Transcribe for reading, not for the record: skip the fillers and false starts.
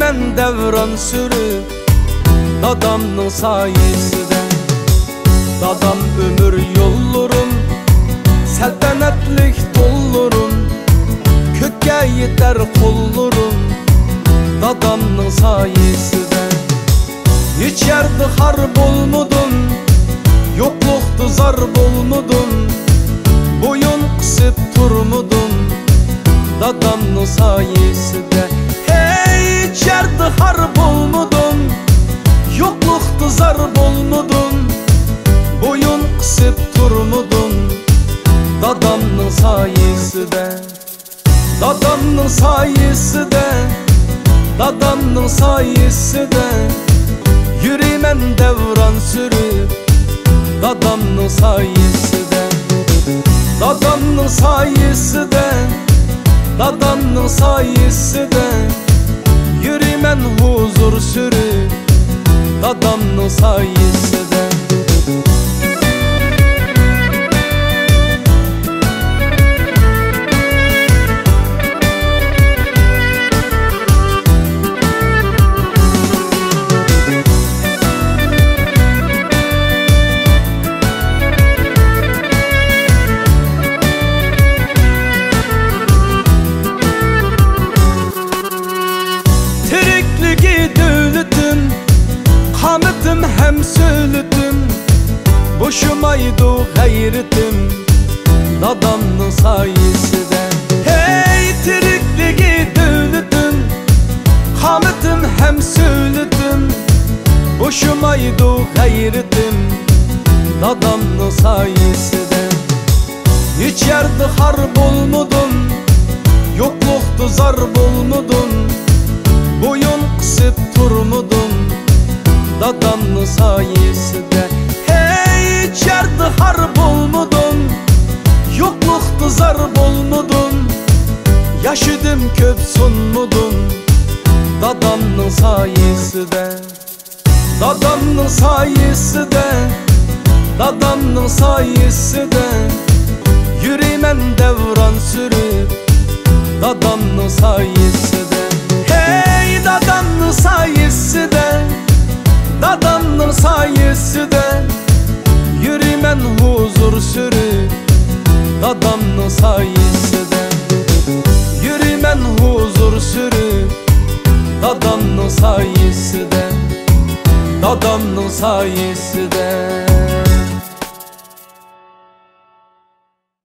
Yürüymen devran sürüp dadamның sayesinde. Dadam ömür yollarım, seltenetlik dollarım, kökке yeter kollarım dadamның sayesinde. Hiç yerde harp olmadım, yokluktu zar bolmadım, boyun kısıp durmadım dadamның sayesinde. Hey, hiç yerde harp olmadım, yokluktu zar bolmadım, boyun kısıp durmadım dadamның sayesinde. Dadamның sayesinde, dadamның sayesinde, yürüymen devran sürüp dadamның sayesinde. Dadamның sayesinde, dadamның sayesinde, yürüymen huzur sürüp dadamның sayesinde. Kanıtım hem söylüdüm, boşumaydı gayretim dadamның sayesinde. Hey, tirikliği dövlüdüm, kanıtım hem söylüdüm, boşumaydı gayretim dadamның sayesinde. Hiç yerde harp olmadım, yokluktu zar bolmadım, boyun kısıp durmadım dadamның sayesinde. Hey, hiç yerde harp olmadım, yokluktu zar bolmadım, yaşadım köp sunmadım dadamның sayesinde. Dadamның sayesinde, dadamның sayesinde, yürüymen devran sürüp dadamның sayesinde. Hey, dadamның sayesinde, dadamның sayesinde, yürüymen huzur sürüp dadamның sayesinde. Yürüymen huzur sürüp dadamның sayesinde, dadamның sayesinde.